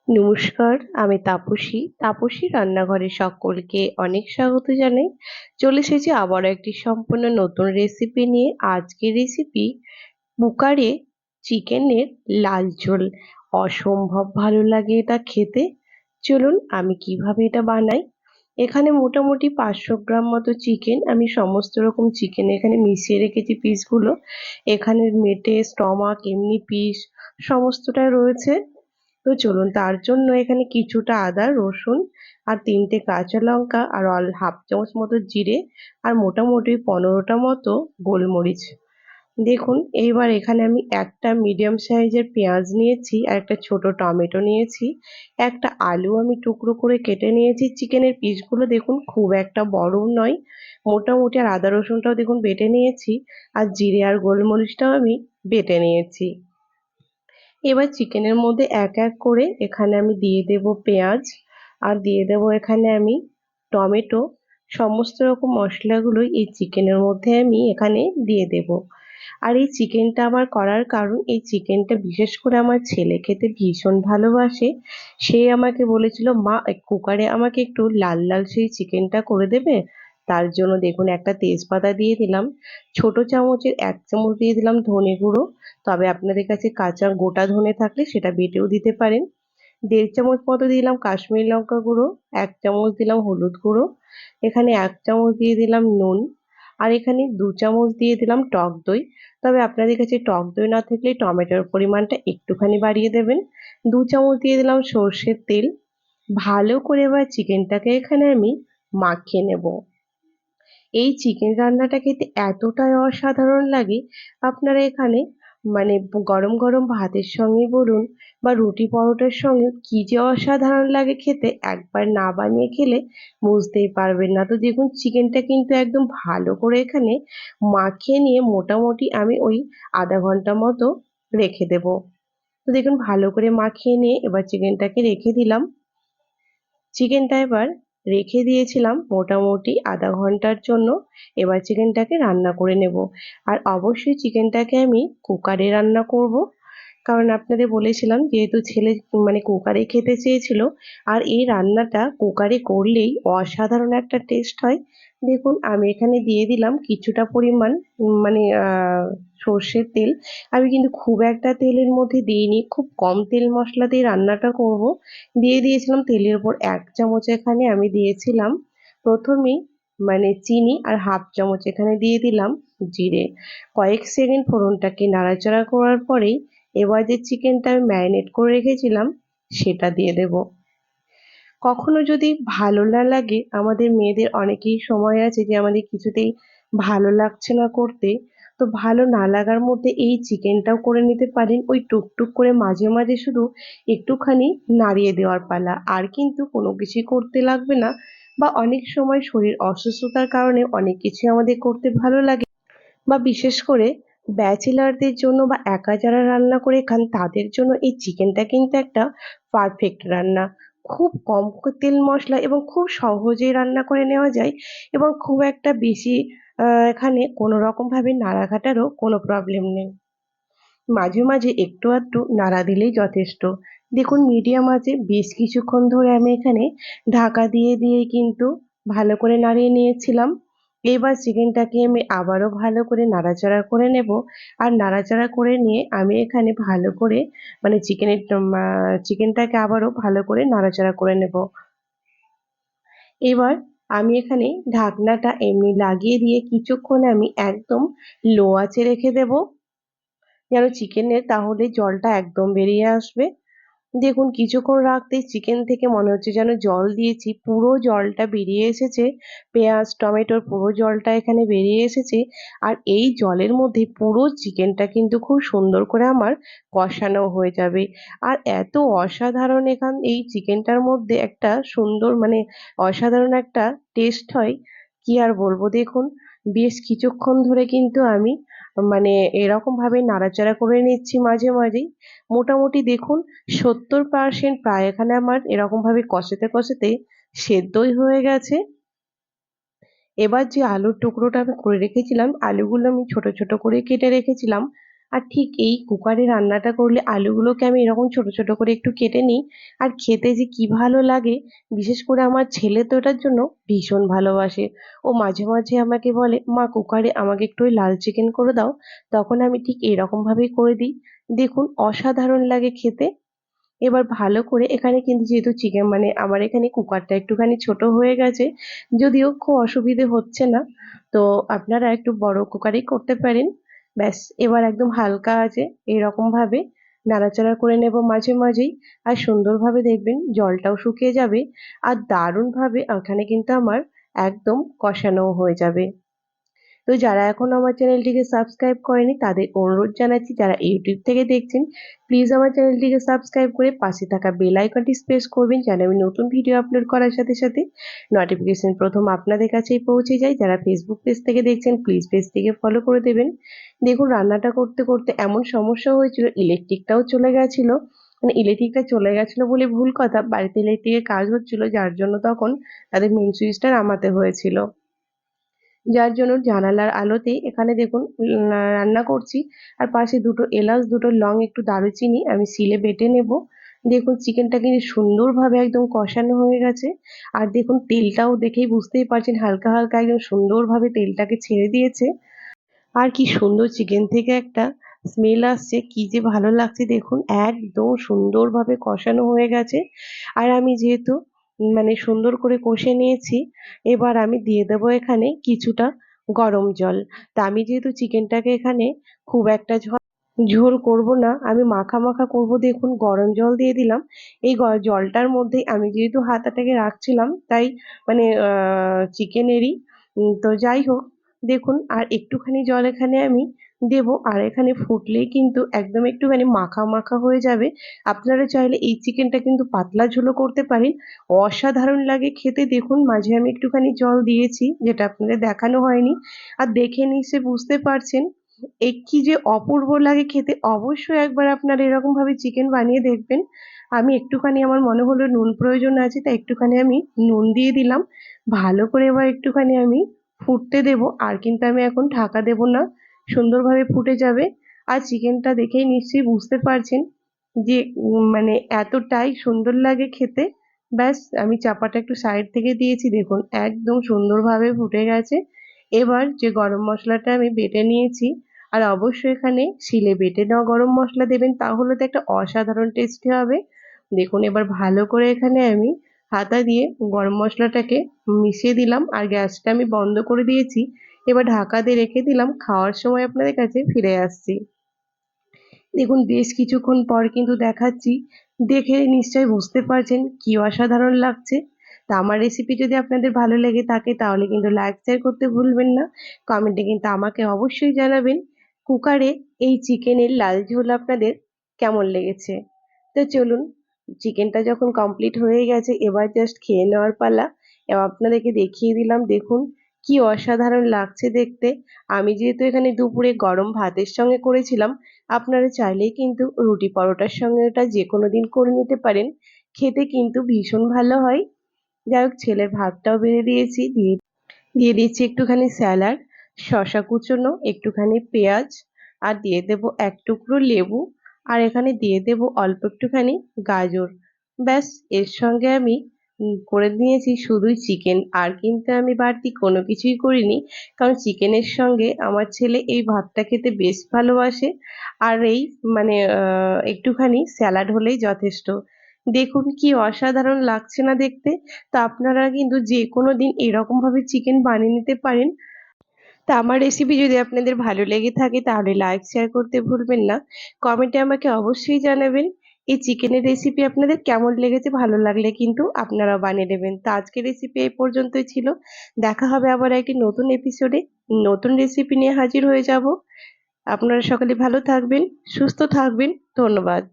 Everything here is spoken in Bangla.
নমস্কার, আমি তাপসী রান্নাঘরে সকলকে অনেক স্বাগত জানাই। চলে এসেছি আবারও একটি সম্পূর্ণ নতুন রেসিপি নিয়ে। আজকের রেসিপি কুকারে চিকেনের লাল ঝোল। অসম্ভব ভালো লাগে এটা খেতে। চলুন আমি কিভাবে এটা বানাই। এখানে মোটামুটি 500 গ্রাম মতো চিকেন, আমি সমস্ত রকম চিকেন এখানে মিশিয়ে রেখেছি পিসগুলো। এখানে মেটে স্টমাক এমনি পিস সমস্তটাই রয়েছে। তো চলুন তার জন্য এখানে কিছুটা আদা রসুন আর 3টে কাঁচা লঙ্কা আর হাফ চামচ মতো জিরে আর মোটামুটি 15টা মতো গোলমরিচ। দেখুন এইবার এখানে আমি একটা মিডিয়াম সাইজের পেঁয়াজ নিয়েছি আর একটা ছোট টমেটো নিয়েছি। একটা আলু আমি টুকরো করে কেটে নিয়েছি। চিকেনের পিসগুলো দেখুন খুব একটা বড়ও নয়, মোটামুটি। আর আদা রসুনটাও দেখুন বেটে নিয়েছি। আর জিরে আর গোলমরিচটাও আমি বেটে নিয়েছি। এবার চিকেনের মধ্যে এক এক করে এখানে আমি দিয়ে দেব পেঁয়াজ আর দিয়ে দেব এখানে আমি টমেটো। সমস্ত রকম মশলাগুলোই এই চিকেনের মধ্যে আমি এখানে দিয়ে দেব। আর এই চিকেনটা আমার করার কারণ, এই চিকেনটা বিশেষ করে আমার ছেলে খেতে ভীষণ ভালোবাসে। সে আমাকে বলেছিল, মা কুকারে আমাকে একটু লাল লাল সেই চিকেনটা করে দেবে। তার জন্য দেখুন একটা তেজপাতা দিয়ে দিলাম, ছোট চামচের 1 চামচ দিয়ে দিলাম ধনে গুঁড়ো। তবে আপনাদের কাছে কাঁচা গোটা ধনে থাকলে সেটা বেটেও দিতে পারেন। 1.5 চামচ মতো দিলাম কাশ্মীরি লঙ্কা গুঁড়ো, 1 চামচ দিলাম হলুদ গুঁড়ো, এখানে 1 চামচ দিয়ে দিলাম নুন, আর এখানে 2 চামচ দিয়ে দিলাম টক দই। তবে আপনাদের কাছে টক দই না থাকলে টমেটোর পরিমাণটা একটুখানি বাড়িয়ে দেবেন। 2 চামচ দিয়ে দিলাম সর্ষের তেল। ভালো করে এবার চিকেনটাকে এখানে আমি মাখিয়ে নেব। এই চিকেন রান্নাটা খেতে এতটাই অসাধারণ লাগে, আপনারা এখানে মানে গরম গরম ভাতের সঙ্গে বলুন বা রুটি পরোটার সঙ্গে কি যে অসাধারণ লাগে খেতে, একবার না বানিয়ে খেলে বুঝতেই পারবেন না। তো দেখুন চিকেনটা কিন্তু একদম ভালো করে এখানে মাখিয়ে নিয়ে মোটামুটি আমি ওই আধা ঘন্টা মতো রেখে দেব। তো দেখুন ভালো করে মাখিয়ে নিয়ে এবার চিকেনটাকে রেখে দিলাম। চিকেনটা এবার রেখে দিয়েছিলাম মোটামুটি আধা ঘন্টার জন্য। এবার চিকেনটাকে রান্না করে নেব। আর অবশ্যই চিকেনটাকে আমি কুকারে রান্না করব, কারণ আপনাদের বলেছিলাম যেহেতু ছেলে কুকারে খেতে চেয়েছিল। আর এই রান্নাটা কুকারে করলেই অসাধারণ একটা টেস্ট হয়। দেখুন আমি এখানে দিয়ে দিলাম কিছুটা পরিমাণ সর্ষের তেল। আমি কিন্তু খুব একটা তেলের মধ্যে দিইনি, খুব কম তেল মশলা দিয়ে রান্নাটা করব। দিয়ে দিয়েছিলাম তেলের উপর 1 চামচ এখানে আমি দিয়েছিলাম প্রথমেই চিনি, আর হাফ চামচ এখানে দিয়ে দিলাম জিরে। কয়েক সেকেন্ড ফোড়নটাকে নাড়াচাড়া করার পরেই এবার যে চিকেনটা আমি ম্যারিনেট করে রেখেছিলাম সেটা দিয়ে দেব। কখনো যদি ভালো না লাগে, আমাদের মেয়েদের অনেকেই সময় আছে যে আমাদের কিছুতেই ভালো লাগছে না করতে, তো ভালো না লাগার মধ্যে এই চিকেনটাও করে নিতে পারেন। ওই টুকটুক করে মাঝে মাঝে শুধু একটুখানি নাড়িয়ে দেওয়ার পালা, আর কিন্তু কোনো কিছুই করতে লাগবে না। বা অনেক সময় শরীর অসুস্থতার কারণে অনেক কিছু আমাদের করতে ভালো লাগে, বা বিশেষ করে ব্যাচেলারদের জন্য বা একা যারা রান্না করে খান তাদের জন্য এই চিকেনটা কিন্তু একটা পারফেক্ট রান্না। খুব কম তেল মশলা এবং খুব সহজেই রান্না করে নেওয়া যায়, এবং খুব একটা বেশি এখানে কোনো রকমভাবে নাড়াঘাটারও কোনো প্রবলেম নেই। মাঝে মাঝে একটু আধটু নাড়া দিলেই যথেষ্ট। দেখুন মিডিয়াম আঁচে বেশ কিছুক্ষণ ধরে আমি এখানে ঢাকা দিয়ে দিয়ে কিন্তু ভালো করে নাড়িয়ে নিয়েছিলাম। এবার চিকেনটাকে আমি আবারও ভালো করে নাড়াচাড়া করে নেব। আর নাড়াচাড়া করে নিয়ে আমি এখানে ভালো করে চিকেনটাকে আবারও ভালো করে নাড়াচাড়া করে নেব। এবার আমি এখানে ঢাকনাটা এমনি লাগিয়ে দিয়ে কিছুক্ষণ আমি একদম লো আঁচে রেখে দেব, যেন চিকেনের তাহলে জলটা একদম বেরিয়ে আসবে। দেখুন কিছুক্ষণ রাখতেই চিকেন থেকে মনে হচ্ছে যেন জল দিয়েছি, পুরো জলটা বেরিয়ে এসেছে। পেঁয়াজ টমেটোর পুরো জলটা এখানে বেরিয়ে এসেছে। আর এই জলের মধ্যে পুরো চিকেনটা কিন্তু খুব সুন্দর করে আমার কষানো হয়ে যাবে। আর এত অসাধারণ এই চিকেনটার মধ্যে একটা সুন্দর অসাধারণ একটা টেস্ট হয়, কি আর বলবো। দেখুন বেশ কিছুক্ষণ ধরে কিন্তু আমি এরকম ভাবে নাড়াচাড়া করে নিচ্ছি মাঝে মাঝেই। মোটামুটি দেখুন 70% প্রায় এখানে আমার এরকম ভাবে কষাতে কষাতে সেদ্ধই হয়ে গেছে। এবার যে আলুর টুকরোটা আমি করে রেখেছিলাম, আলুগুলো আমি ছোট ছোট করে কেটে রেখেছিলাম, আর ঠিক এই কুকারে রান্নাটা করলে আলুগুলোকে আমি এরকম ছোট ছোট করে একটু কেটে নিই, আর খেতে যে কি ভালো লাগে। বিশেষ করে আমার ছেলে তো এটার জন্য ভীষণ ভালোবাসে। ও মাঝে মাঝে আমাকে বলে, মা কুকারে আমাকে একটু ওই লাল চিকেন করে দাও। তখন আমি ঠিক এরকম ভাবেই করে দিই। দেখুন অসাধারণ লাগে খেতে। এবার ভালো করে এখানে কিন্তু যেহেতু চিকেন মানে আমার এখানে কুকারটা একটুখানি ছোট হয়ে গেছে, যদিও খুব অসুবিধে হচ্ছে না। তো আপনারা একটু বড় কুকারেই করতে পারেন। ব্যাস, এবার একদম হালকা আছে এরকম ভাবে নাড়াচাড়া করে নেব মাঝে মাঝেই। আর সুন্দরভাবে দেখবেন জলটাও শুকিয়ে যাবে, আর দারুণভাবে ওখানে কিন্তু আমার একদম কষানোও হয়ে যাবে। তো যারা এখনো আমার চ্যানেলটিকে সাবস্ক্রাইব করেনি তাদের অনুরোধ জানাচ্ছি, যারা ইউটিউব থেকে দেখছেন প্লিজ আমার চ্যানেলটিকে সাবস্ক্রাইব করে পাশে থাকা বেল আইকনটি প্রেস করবেন, যেন আমি নতুন ভিডিও আপলোড করার সাথে সাথে নোটিফিকেশন প্রথম আপনাদের কাছেই পৌঁছে যায়। যারা ফেসবুক পেজ থেকে দেখছেন প্লিজ পেজটিকে ফলো করে দেবেন। দেখুন রান্নাটা করতে করতে এমন সমস্যা হয়েছিল, ইলেকট্রিকটাও চলে গেছিল। মানে ইলেকট্রিকটা চলে গেছিল বলে ভুল কথা, বাড়িতে ইলেকট্রিকের কাজ হচ্ছিল, যার জন্য তখন তাদের মেন সুইচটা নামাতে হয়েছিল। যার জন্য জানালার আলোতেই এখানে দেখুন রান্না করছি। আর পাশে দুটো এলাচ, দুটো লং, একটু দারুচিনি আমি শিলে বেটে নেব। দেখুন চিকেনটা কিন্তু সুন্দরভাবে একদম কষানো হয়ে গেছে। আর দেখুন তেলটাও দেখেই বুঝতেই পারছেন হালকা হালকা একদম সুন্দরভাবে তেলটাকে ছেড়ে দিয়েছে। আর কি সুন্দর চিকেন থেকে একটা স্মেল আসছে, কি যে ভালো লাগছে দেখুন, একদম সুন্দরভাবে কষানো হয়ে গেছে। আর আমি যেহেতু মানে সুন্দর করে কষে নিয়েছি, এবার আমি দিয়ে দেবো এখানে কিছুটা গরম জল। তা আমি যেহেতু চিকেনটাকে এখানে খুব একটা ঝোল করব না, আমি মাখা মাখা করব, দেখুন গরম জল দিয়ে দিলাম। এই জলটার মধ্যেই আমি যেহেতু হাতাটাকে রাখছিলাম, তাই মানে চিকেনেরই তো যাই হোক, দেখুন আর একটুখানি জল এখানে আমি দেব। আর এখানে ফুটলেই কিন্তু একদম একটুখানি মাখা মাখা হয়ে যাবে। আপনারা চাইলে এই চিকেনটা কিন্তু পাতলা ঝোলও করতে পারেন, অসাধারণ লাগে খেতে। দেখুন মাঝে আমি একটুখানি জল দিয়েছি, যেটা আপনাদের দেখানো হয়নি। আর দেখে নিশ্চয়ই বুঝতে পারছেন কি যে অপূর্ব লাগে খেতে। অবশ্যই একবার আপনারা এরকম ভাবে চিকেন বানিয়ে দেখবেন। আমি একটুখানি আমার মনে হলো নুন প্রয়োজন আছে, তাই একটুখানি আমি নুন দিয়ে দিলাম। ভালো করে এবার একটুখানি আমি ফুটতে দেব, আর কিন্তু আমি এখন ঢাকা দেব না, সুন্দরভাবে ফুটে যাবে। আর চিকেনটা দেখেই নিশ্চয়ই বুঝতে পারছেন যে মানে এতটাই সুন্দর লাগে খেতে। ব্যাস, আমি চাপাটা একটু সাইড থেকে দিয়েছি, দেখুন একদম সুন্দরভাবে ফুটে গেছে। এবার যে গরম মশলাটা আমি বেটে নিয়েছি, আর অবশ্যই এখানে শিলে বেটে নেওয়া গরম মশলা দেবেন, তাহলে তো একটা অসাধারণ টেস্টি হবে। দেখুন এবার ভালো করে এখানে আমি হাতা দিয়ে গরম মশলাটাকে মিশিয়ে দিলাম, আর গ্যাসটা আমি বন্ধ করে দিয়েছি। এবার ঢাকা দিয়ে রেখে দিলাম, খাওয়ার সময় আপনাদের কাছে ফিরে আসছি। দেখুন বেশ কিছুক্ষণ পর কিন্তু দেখাচ্ছি, দেখে নিশ্চয়ই বুঝতে পারছেন কি অসাধারণ লাগছে। তা আমার রেসিপি যদি আপনাদের ভালো লেগে থাকে তাহলে কিন্তু লাইক শেয়ার করতে ভুলবেন না। কমেন্টে কিন্তু আমাকে অবশ্যই জানাবেন কুকারে এই চিকেনের লাল ঝোল আপনাদের কেমন লেগেছে। তো চলুন, চিকেনটা যখন কমপ্লিট হয়ে গেছে এবার জাস্ট খেয়ে নেওয়ার পালা। এবার আপনাদেরকে দেখিয়ে দিলাম, দেখুন কি অসাধারণ লাগছে দেখতে। আমি যেহেতু এখানে দুপুরে গরম ভাতের সঙ্গে করেছিলাম, আপনারা চাইলেই কিন্তু রুটি পরোটার সঙ্গে এটা যেকোনো দিন করে নিতে পারেন, খেতে কিন্তু ভীষণ ভালো হয়। যাই হোক, ছেলের ভাতটাও বেড়ে দিয়েছি, দিয়ে দিয়ে দিচ্ছি একটুখানি স্যালাড, শসা কুচোনো, একটুখানি পেঁয়াজ, আর দিয়ে দেব এক টুকরো লেবু, আর এখানে দিয়ে দেব অল্প একটুখানি গাজর। ব্যাস, এর সঙ্গে আমি করে নিয়েছি শুধুই চিকেন, আর কিন্তু আমি বাড়তি কোনো কিছুই করিনি। কারণ চিকেনের সঙ্গে আমার ছেলে এই ভাতটা খেতে বেশ ভালোবাসে। আর এই মানে একটুখানি স্যালাড হলেই যথেষ্ট। দেখুন কি অসাধারণ লাগছে না দেখতে। তা আপনারা কিন্তু যে কোনো দিন এরকম ভাবে চিকেন বানিয়ে নিতে পারেন। তা আমার রেসিপি যদি আপনাদের ভালো লেগে থাকে তাহলে লাইক শেয়ার করতে ভুলবেন না। কমেন্টে আমাকে অবশ্যই জানাবেন এই চিকেনের রেসিপি আপনাদের কেমন লেগেছে। ভালো লাগলে কিন্তু আপনারাও বানিয়ে নেবেন। তো আজকের রেসিপি এই পর্যন্তই ছিল। দেখা হবে আবার একটি নতুন এপিসোডে, নতুন রেসিপি নিয়ে হাজির হয়ে যাব। আপনারা সকলে ভালো থাকবেন, সুস্থ থাকবেন। ধন্যবাদ।